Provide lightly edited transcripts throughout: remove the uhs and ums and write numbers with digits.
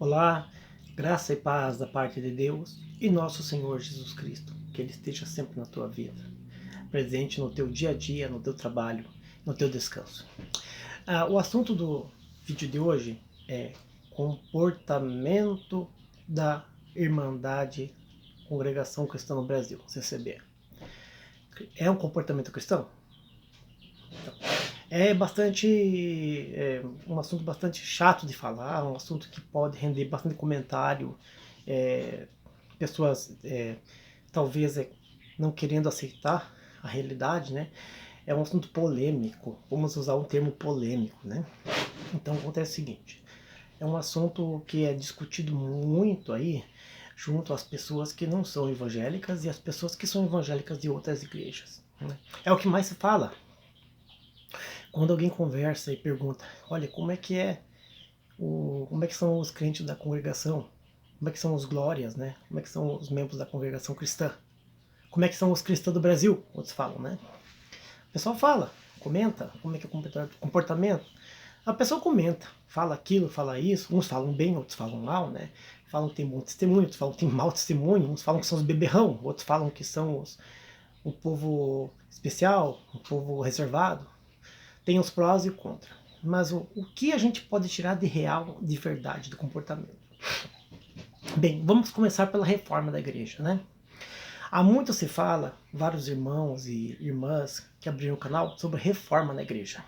Olá, graça e paz da parte de Deus e nosso Senhor Jesus Cristo, que Ele esteja sempre na tua vida, presente no teu dia a dia, no teu trabalho, no teu descanso. O assunto do vídeo de hoje é comportamento da Irmandade Congregação Cristã no Brasil, CCB. É um comportamento cristão? É um assunto bastante chato de falar, um assunto que pode render bastante comentário, é, pessoas talvez não querendo aceitar a realidade, né? É um assunto polêmico, vamos usar um termo polêmico, né? Então acontece o seguinte, é um assunto que é discutido muito aí junto às pessoas que não são evangélicas e às pessoas que são evangélicas de outras igrejas, né? É o que mais se fala. Quando alguém conversa e pergunta, olha, como é que são os crentes da congregação? Como é que são os glórias, né? Como é que são os membros da congregação cristã? Como é que são os cristãos do Brasil? Outros falam, né? O pessoal fala, comenta, como é que é o comportamento. A pessoa comenta, fala aquilo, fala isso, uns falam bem, outros falam mal, né? Falam que tem bom testemunho, outros falam que tem mau testemunho, uns falam que são os beberrão, outros falam que são o povo especial, o povo reservado. Tem os prós e o contra. Mas o que a gente pode tirar de real, de verdade, do comportamento? Bem, vamos começar pela reforma da igreja, né? Há muito se fala, vários irmãos e irmãs que abriram o canal, sobre reforma na igreja.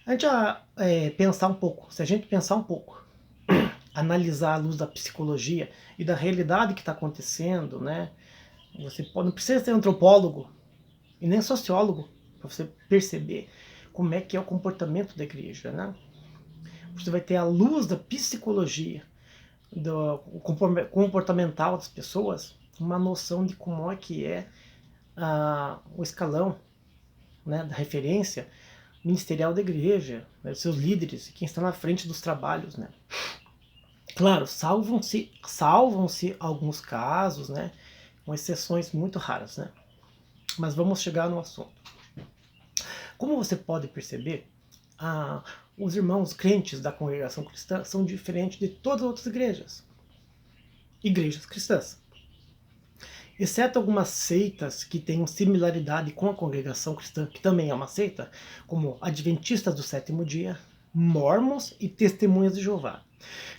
A gente pensar um pouco, se a gente pensar um pouco, analisar à luz da psicologia e da realidade que está acontecendo, né? Não precisa ser antropólogo e nem sociólogo para você perceber como é que é o comportamento da igreja, né? Você vai ter a luz da psicologia, do comportamental das pessoas, uma noção de como é que é o escalão, né, da referência ministerial da igreja, né, seus líderes, quem está na frente dos trabalhos, né? Claro, salvam-se alguns casos, né, com exceções muito raras, né? Mas vamos chegar no assunto. Como você pode perceber, os irmãos crentes da congregação cristã são diferentes de todas as outras igrejas cristãs. Exceto algumas seitas que têm similaridade com a congregação cristã, que também é uma seita, como Adventistas do Sétimo Dia, Mormons e Testemunhas de Jeová.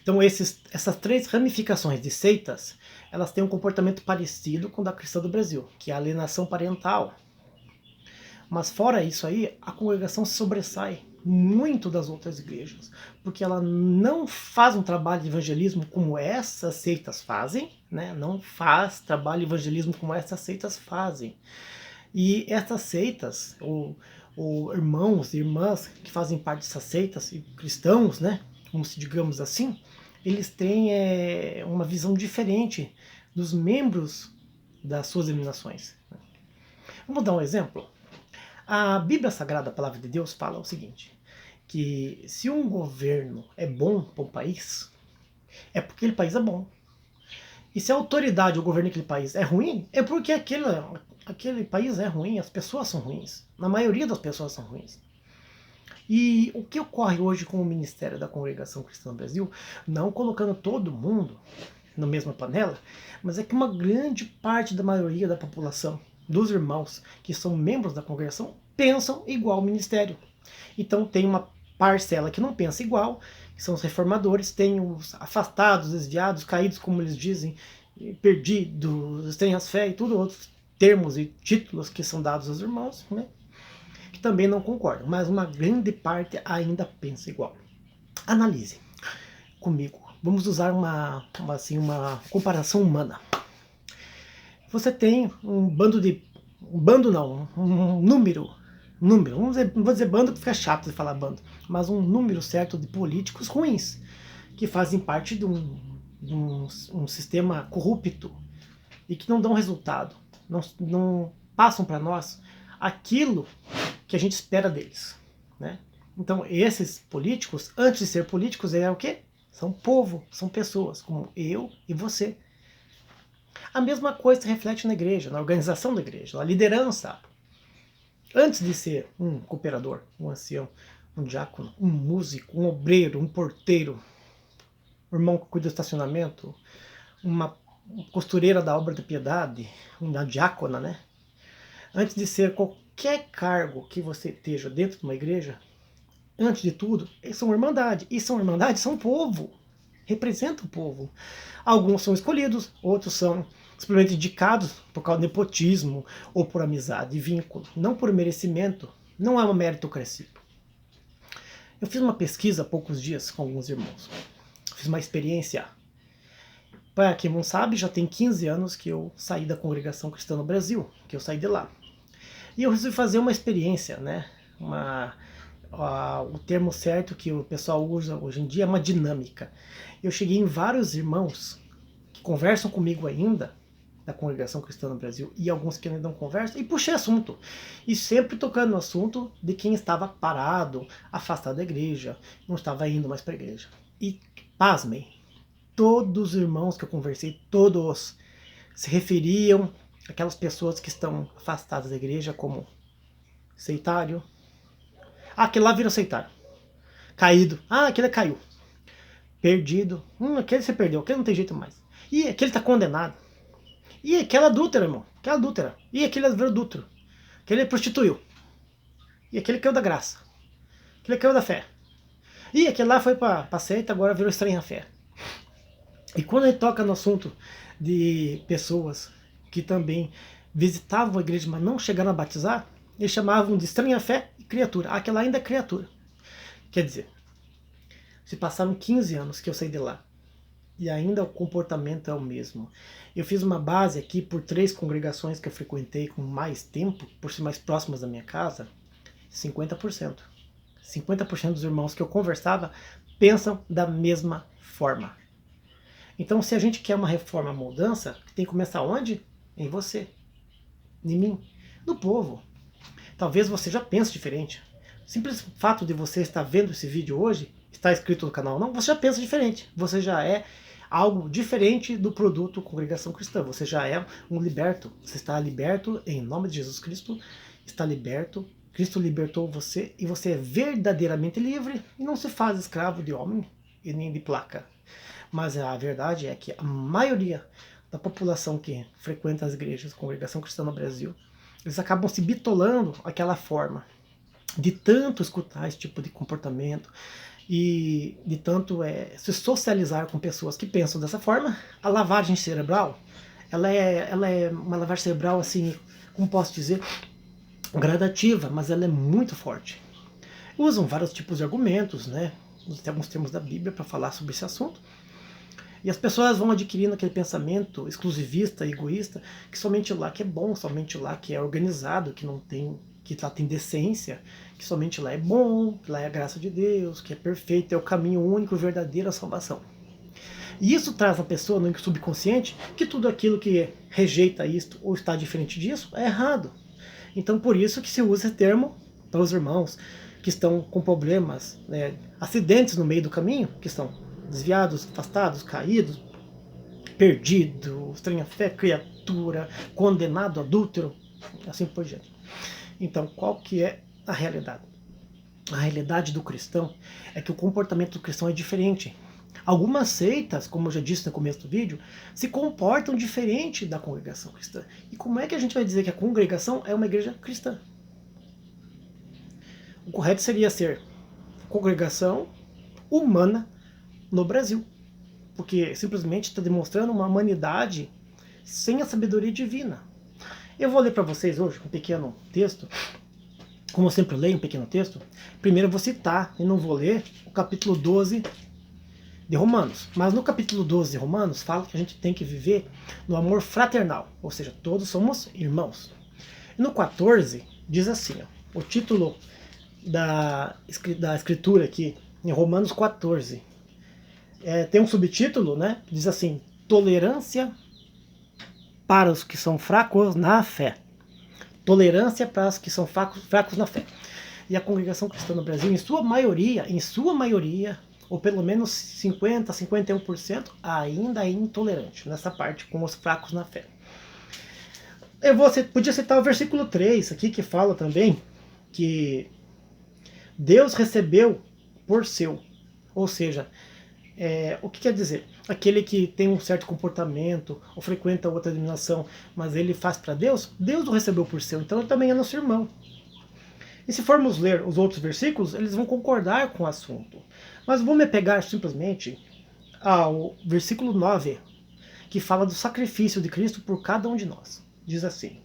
Então essas três ramificações de seitas, elas têm um comportamento parecido com o da cristã do Brasil, que é a alienação parental. Mas fora isso aí, a congregação se sobressai muito das outras igrejas, porque ela não faz um trabalho de evangelismo como essas seitas fazem, né? Não faz trabalho de evangelismo como essas seitas fazem. E essas seitas, ou irmãos e irmãs que fazem parte dessas seitas, e cristãos, né? Como se digamos assim, eles têm uma visão diferente dos membros das suas denominações. Vamos dar um exemplo? A Bíblia Sagrada, a Palavra de Deus, fala o seguinte, que se um governo é bom para um país, é porque aquele país é bom. E se a autoridade, o governo daquele país é ruim, é porque aquele país é ruim, as pessoas são ruins. Na maioria das pessoas são ruins. E o que ocorre hoje com o Ministério da Congregação Cristã do Brasil, não colocando todo mundo na mesma panela, mas é que uma grande parte da maioria da população, dos irmãos que são membros da congregação, pensam igual ao ministério. Então tem uma parcela que não pensa igual, que são os reformadores, tem os afastados, desviados, caídos, como eles dizem, perdidos, têm as fé e tudo outros termos e títulos que são dados aos irmãos, né? Que também não concordam, mas uma grande parte ainda pensa igual. Analise comigo. Vamos usar uma comparação humana. Você tem um número, não vou dizer bando que fica chato de falar bando, mas um número certo de políticos ruins, que fazem parte de um sistema corrupto e que não dão resultado, não passam para nós aquilo que a gente espera deles, né? Então esses políticos, antes de ser políticos, é o quê? São povo, são pessoas, como eu e você. A mesma coisa se reflete na igreja, na organização da igreja, na liderança. Antes de ser um cooperador, um ancião, um diácono, um músico, um obreiro, um porteiro, o irmão que cuida do estacionamento, uma costureira da obra da piedade, uma diácona, né? Antes de ser qualquer cargo que você esteja dentro de uma igreja, antes de tudo, eles são irmandade. E são irmandade, são povo. Representam o povo. Alguns são escolhidos, outros são simplesmente indicados por causa do nepotismo ou por amizade e vínculo, não por merecimento. Não é uma meritocracia. Eu fiz uma pesquisa há poucos dias com alguns irmãos. Fiz uma experiência. Para quem não sabe, já tem 15 anos que eu saí da Congregação Cristã no Brasil, que eu saí de lá. E eu resolvi fazer uma experiência, né? O termo certo que o pessoal usa hoje em dia é uma dinâmica. Eu cheguei em vários irmãos que conversam comigo ainda, da Congregação Cristã no Brasil, e alguns que ainda não conversam, e puxei assunto. E sempre tocando no assunto de quem estava parado, afastado da igreja, não estava indo mais para a igreja. E, pasmem, todos os irmãos que eu conversei, todos se referiam àquelas pessoas que estão afastadas da igreja como sectário. Ah, aquele lá virou sectário. Caído. Ah, aquele caiu. Perdido. Aquele você perdeu, aquele não tem jeito mais. E aquele está condenado. E aquela adúltera, irmão. Aquela adúltera. E aquele virou adúltero. Aquele prostituiu. E aquele caiu da graça. Aquele caiu da fé. E aquele lá foi para a seita, agora virou estranha fé. E quando ele toca no assunto de pessoas que também visitavam a igreja, mas não chegaram a batizar, eles chamavam de estranha fé e criatura. Aquela ainda é criatura. Quer dizer, se passaram 15 anos que eu saí de lá, e ainda o comportamento é o mesmo. Eu fiz uma base aqui por 3 congregações que eu frequentei com mais tempo, por ser mais próximas da minha casa, 50%. 50% dos irmãos que eu conversava pensam da mesma forma. Então, se a gente quer uma reforma, mudança, tem que começar onde? Em você, em mim, no povo. Talvez você já pense diferente. O simples fato de você estar vendo esse vídeo hoje, está inscrito no canal ou não, você já pensa diferente. Você já é algo diferente do produto Congregação Cristã. Você já é um liberto. Você está liberto em nome de Jesus Cristo. Está liberto. Cristo libertou você e você é verdadeiramente livre e não se faz escravo de homem e nem de placa. Mas a verdade é que a maioria da população que frequenta as igrejas, Congregação Cristã no Brasil, eles acabam se bitolando aquela forma de tanto escutar esse tipo de comportamento e de tanto se socializar com pessoas que pensam dessa forma. A lavagem cerebral, ela é uma lavagem cerebral assim, como posso dizer, gradativa, mas ela é muito forte. Usam vários tipos de argumentos, né? Tem alguns termos da Bíblia para falar sobre esse assunto. E as pessoas vão adquirindo aquele pensamento exclusivista, egoísta, que somente lá que é bom, somente lá que é organizado, que não tem, que lá tem decência, que somente lá é bom, que lá é a graça de Deus, que é perfeito, é o caminho único, verdadeiro à salvação. E isso traz à pessoa no subconsciente que tudo aquilo que rejeita isto ou está diferente disso é errado. Então por isso que se usa esse termo para os irmãos que estão com problemas, né, acidentes no meio do caminho, que estão desviados, afastados, caídos, perdido, estranha fé, criatura, condenado, adúltero, assim por diante. Então, qual que é a realidade? A realidade do cristão é que o comportamento do cristão é diferente. Algumas seitas, como eu já disse no começo do vídeo, se comportam diferente da congregação cristã. E como é que a gente vai dizer que a congregação é uma igreja cristã? O correto seria ser congregação humana no Brasil, porque simplesmente está demonstrando uma humanidade sem a sabedoria divina. Eu vou ler para vocês hoje um pequeno texto, como eu sempre leio um pequeno texto. Primeiro eu vou citar, e não vou ler, o capítulo 12 de Romanos. Mas no capítulo 12 de Romanos fala que a gente tem que viver no amor fraternal, ou seja, todos somos irmãos. E no 14 diz assim, ó, o título da escritura aqui, em Romanos 14, tem um subtítulo, né? Diz assim: tolerância para os que são fracos na fé. Tolerância para os que são fracos na fé. E a congregação cristã no Brasil, em sua maioria, ou pelo menos 50, 51%, ainda é intolerante nessa parte com os fracos na fé. Podia citar o versículo 3 aqui, que fala também que Deus recebeu por seu, ou seja, O que quer dizer? Aquele que tem um certo comportamento ou frequenta outra denominação, mas ele faz para Deus, Deus o recebeu por seu, então ele também é nosso irmão. E se formos ler os outros versículos, eles vão concordar com o assunto. Mas vou me pegar simplesmente ao versículo 9, que fala do sacrifício de Cristo por cada um de nós. Diz assim: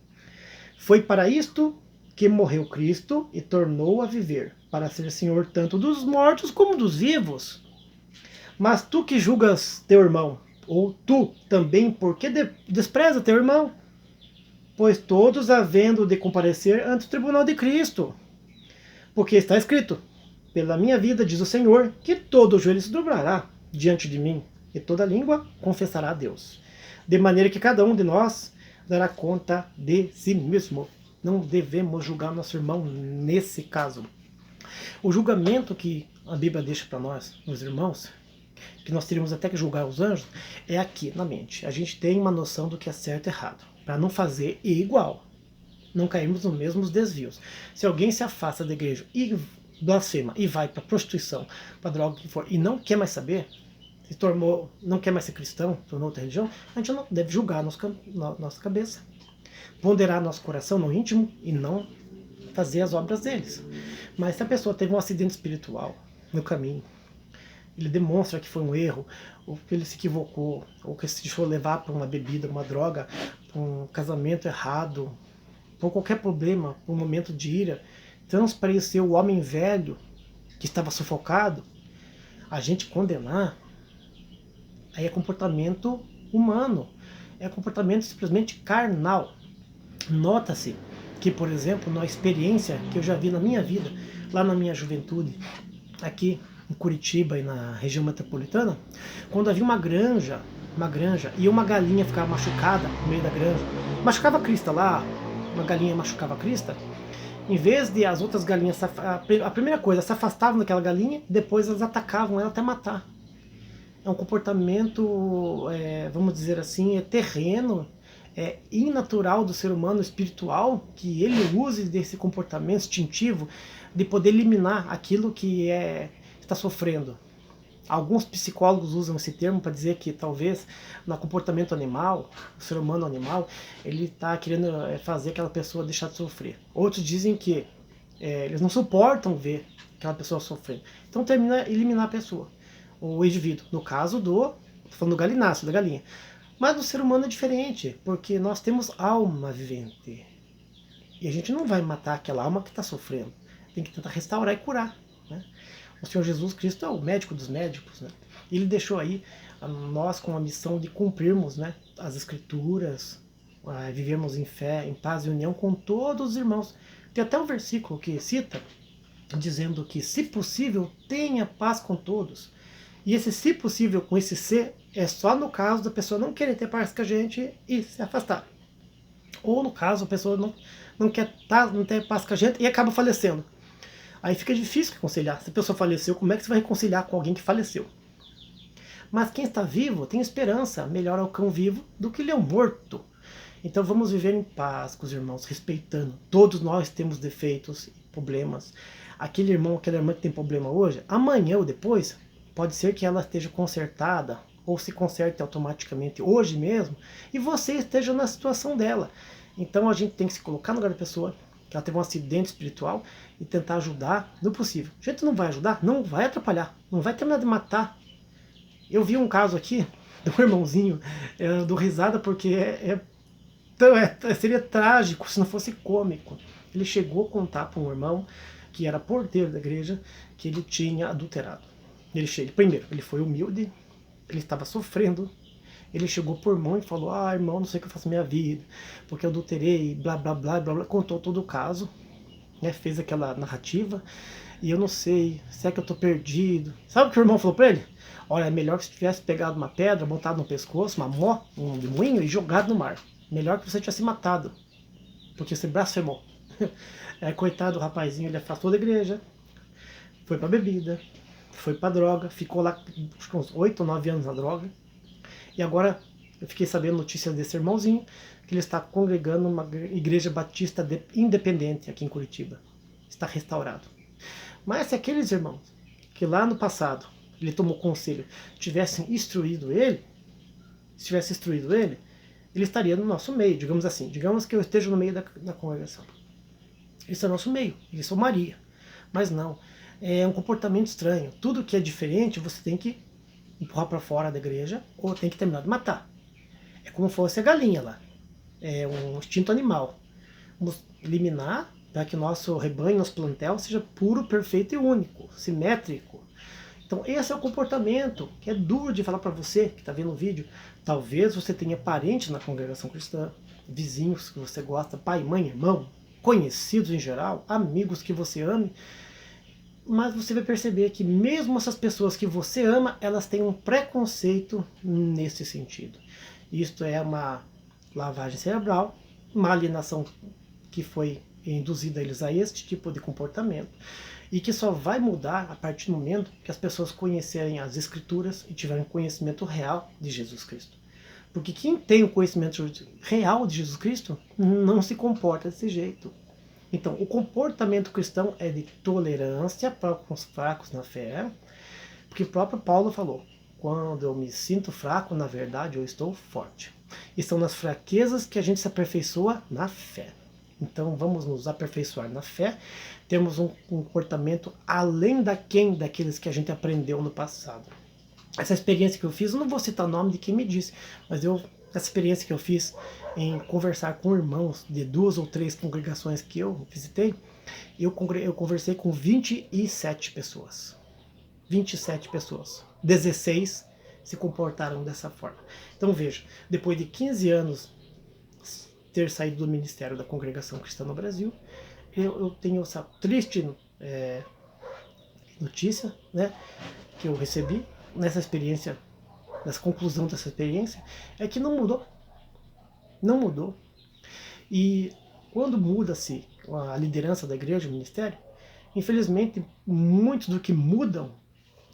foi para isto que morreu Cristo e tornou a viver, para ser Senhor tanto dos mortos como dos vivos. Mas tu que julgas teu irmão, ou tu também, por que despreza teu irmão? Pois todos havendo de comparecer ante o tribunal de Cristo. Porque está escrito: pela minha vida, diz o Senhor, que todo joelho se dobrará diante de mim, e toda língua confessará a Deus. De maneira que cada um de nós dará conta de si mesmo. Não devemos julgar nosso irmão nesse caso. O julgamento que a Bíblia deixa para nós, meus irmãos, que nós teríamos até que julgar os anjos, é aqui na mente. A gente tem uma noção do que é certo e errado, para não fazer igual, não cairmos nos mesmos desvios. Se alguém se afasta da igreja e blasfema e vai para prostituição, para droga que for, e não quer mais saber, não quer mais ser cristão, tornou outra religião, a gente não deve julgar nossa cabeça, ponderar nosso coração no íntimo e não fazer as obras deles. Mas se a pessoa teve um acidente espiritual no caminho, ele demonstra que foi um erro, ou que ele se equivocou, ou que se deixou levar por uma bebida, uma droga, por um casamento errado, por qualquer problema, por um momento de ira, transpareceu o homem velho que estava sufocado, a gente condenar, aí é comportamento humano, é comportamento simplesmente carnal. Nota-se que, por exemplo, na experiência que eu já vi na minha vida, lá na minha juventude, aqui em Curitiba e na região metropolitana, quando havia uma granja e uma galinha ficava machucada no meio da granja, machucava a crista lá, uma galinha machucava a crista, em vez de as outras galinhas, a primeira coisa, se afastavam daquela galinha, depois elas atacavam ela até matar. É um comportamento, vamos dizer assim, terreno, inatural do ser humano espiritual, que ele use desse comportamento instintivo de poder eliminar aquilo que está sofrendo. Alguns psicólogos usam esse termo para dizer que talvez no comportamento animal, o ser humano animal, ele está querendo fazer aquela pessoa deixar de sofrer. Outros dizem que eles não suportam ver aquela pessoa sofrendo. Então termina eliminar a pessoa, o indivíduo. No caso tô falando do galináceo, da galinha. Mas no ser humano é diferente, porque nós temos alma vivente. E a gente não vai matar aquela alma que está sofrendo. Tem que tentar restaurar e curar, né? O Senhor Jesus Cristo é o médico dos médicos, né? Ele deixou aí nós com a missão de cumprirmos, né, as escrituras, vivermos em fé, em paz e união com todos os irmãos. Tem até um versículo que cita, dizendo que, se possível, tenha paz com todos. E esse se possível, com esse se, é só no caso da pessoa não querer ter paz com a gente e se afastar. Ou no caso, a pessoa não quer não ter paz com a gente e acaba falecendo. Aí fica difícil reconciliar. Se a pessoa faleceu, como é que você vai reconciliar com alguém que faleceu? Mas quem está vivo tem esperança. Melhor é o cão vivo do que leão morto. Então vamos viver em paz com os irmãos, respeitando. Todos nós temos defeitos, problemas. Aquele irmão, aquela irmã que tem problema hoje, amanhã ou depois, pode ser que ela esteja consertada, ou se conserte automaticamente hoje mesmo, e você esteja na situação dela. Então a gente tem que se colocar no lugar da pessoa, que ela teve um acidente espiritual, e tentar ajudar no possível. A gente não vai ajudar, não vai atrapalhar, não vai terminar de matar. Eu vi um caso aqui, do irmãozinho, do risada, porque seria trágico se não fosse cômico. Ele chegou a contar para um irmão, que era porteiro da igreja, que ele tinha adulterado. Primeiro, ele foi humilde, ele estava sofrendo, ele chegou por irmão e falou: irmão, não sei o que eu faço na minha vida, porque eu adulterei, blá blá blá blá blá, contou todo o caso, né, fez aquela narrativa, e eu não sei, se é que eu tô perdido. Sabe o que o irmão falou pra ele? Olha, é melhor que você tivesse pegado uma pedra, montado no pescoço, um de moinho e jogado no mar. Melhor que você tivesse matado, porque você blasfemou. Coitado do rapazinho, ele afastou da igreja, foi pra bebida, foi pra droga, ficou lá acho que uns 8 ou 9 anos na droga. E agora eu fiquei sabendo notícias desse irmãozinho, que ele está congregando uma igreja batista independente aqui em Curitiba. Está restaurado. Mas se aqueles irmãos que lá no passado ele tomou conselho, tivessem instruído ele, se tivesse instruído ele, ele estaria no nosso meio, digamos assim. Digamos que eu esteja no meio da congregação. Esse é o nosso meio, ele somaria. Mas não, é um comportamento estranho. Tudo que é diferente você tem que empurrar para fora da igreja ou tem que terminar de matar. É como se fosse a galinha lá. É um instinto animal. Vamos eliminar para que o nosso rebanho, nosso plantel seja puro, perfeito e único, simétrico. Então esse é o comportamento que é duro de falar para você que está vendo o vídeo. Talvez você tenha parentes na congregação cristã, vizinhos que você gosta, pai, mãe, irmão, conhecidos em geral, amigos que você ame, mas você vai perceber que mesmo essas pessoas que você ama, elas têm um preconceito nesse sentido. Isto é uma lavagem cerebral, uma alienação que foi induzida a eles a este tipo de comportamento e que só vai mudar a partir do momento que as pessoas conhecerem as Escrituras e tiverem conhecimento real de Jesus Cristo. Porque quem tem o conhecimento real de Jesus Cristo não se comporta desse jeito. Então, o comportamento cristão é de tolerância para com os fracos na fé, porque o próprio Paulo falou, quando eu me sinto fraco, na verdade eu estou forte. E são nas fraquezas que a gente se aperfeiçoa na fé. Então vamos nos aperfeiçoar na fé, temos um comportamento além daqueles que a gente aprendeu no passado. Essa experiência que eu fiz, eu não vou citar o nome de quem me disse, mas essa experiência que eu fiz em conversar com irmãos de 2 ou 3 congregações que eu visitei, eu conversei com 27 pessoas. 27 pessoas. 16 se comportaram dessa forma. Então veja, depois de 15 anos ter saído do ministério da Congregação Cristã no Brasil, eu tenho essa triste notícia, né, que eu recebi nessa experiência, nessa conclusão dessa experiência, é que não mudou. Não mudou. E quando muda-se a liderança da igreja, o ministério, infelizmente, muitos do que mudam,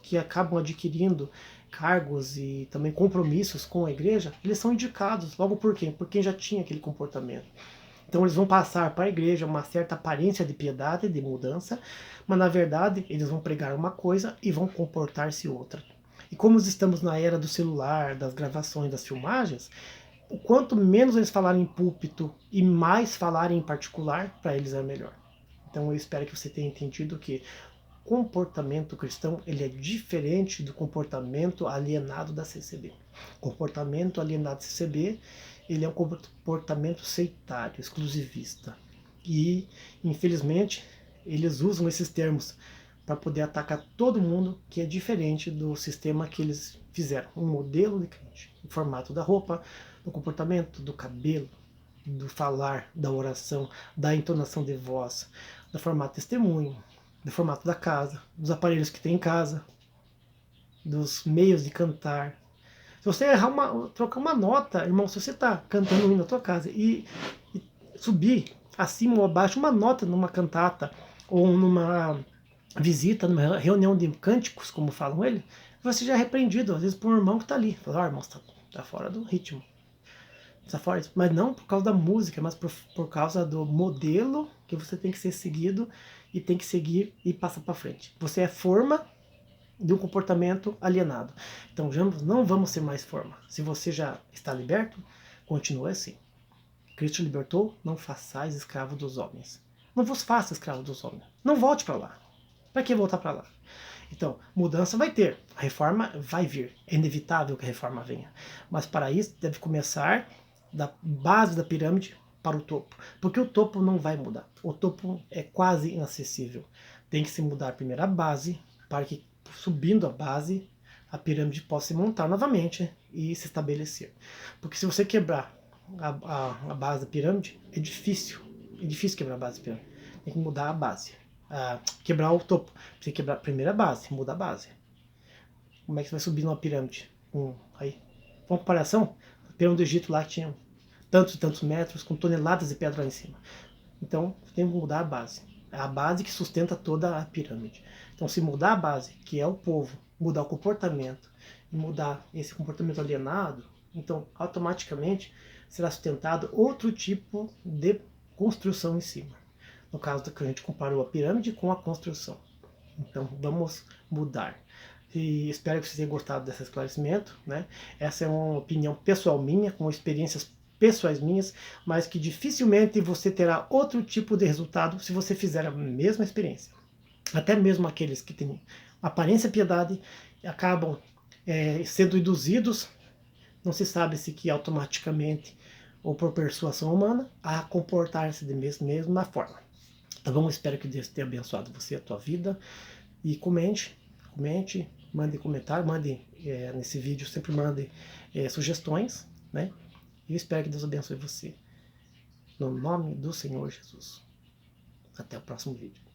que acabam adquirindo cargos e também compromissos com a igreja, eles são indicados. Logo por quê? Por quem já tinha aquele comportamento. Então eles vão passar para a igreja uma certa aparência de piedade, de mudança, mas na verdade eles vão pregar uma coisa e vão comportar-se outra. E como estamos na era do celular, das gravações, das filmagens, o quanto menos eles falarem em púlpito e mais falarem em particular, para eles é melhor. Então eu espero que você tenha entendido que comportamento cristão ele é diferente do comportamento alienado da CCB. Comportamento alienado da CCB ele é um comportamento sectário, exclusivista. E, infelizmente, eles usam esses termos para poder atacar todo mundo que é diferente do sistema que eles fizeram. Um modelo de crente. O formato da roupa, do comportamento, do cabelo, do falar, da oração, da entonação de voz, do formato de testemunho, do formato da casa, dos aparelhos que tem em casa, dos meios de cantar. Se você errar trocar uma nota, irmão, se você está cantando um hino na tua casa e subir acima ou abaixo uma nota numa cantata ou numa visita, numa reunião de cânticos, como falam ele, você já é repreendido, às vezes por um irmão que está ali. Fala, irmão, você tá fora do ritmo. Tá fora, mas não por causa da música, mas por causa do modelo que você tem que ser seguido e tem que seguir e passar para frente. Você é forma de um comportamento alienado. Então não vamos ser mais forma. Se você já está liberto, continue assim. Cristo libertou, não façais escravo dos homens. Não vos faça escravo dos homens. Não volte para lá. Para que voltar para lá? Então, mudança vai ter, a reforma vai vir. É inevitável que a reforma venha. Mas para isso deve começar da base da pirâmide para o topo. Porque o topo não vai mudar. O topo é quase inacessível. Tem que se mudar primeiro a base, para que subindo a base, a pirâmide possa se montar novamente e se estabelecer. Porque se você quebrar a base da pirâmide, é difícil. É difícil quebrar a base da pirâmide. Tem que mudar a base. Quebrar o topo. Você quebrar a primeira base, muda a base. Como é que você vai subir numa pirâmide? Aí, uma comparação, a pirâmide do Egito lá tinha tantos e tantos metros, com toneladas de pedra lá em cima. Então, tem que mudar a base. É a base que sustenta toda a pirâmide. Então, se mudar a base, que é o povo, mudar o comportamento, e mudar esse comportamento alienado, então, automaticamente, será sustentado outro tipo de construção em cima. No caso que a gente comparou a pirâmide com a construção. Então, vamos mudar. E espero que você tenha gostado desse esclarecimento, né? Essa é uma opinião pessoal minha, com experiências pessoais minhas, mas que dificilmente você terá outro tipo de resultado se você fizer a mesma experiência. Até mesmo aqueles que têm aparência piedade acabam sendo induzidos, não se sabe se que automaticamente ou por persuasão humana, a comportar-se da mesma forma. Tá bom? Espero que Deus tenha abençoado você, a tua vida. E comente, mande comentário, mande nesse vídeo, sempre mande sugestões, né? E eu espero que Deus abençoe você. No nome do Senhor Jesus. Até o próximo vídeo.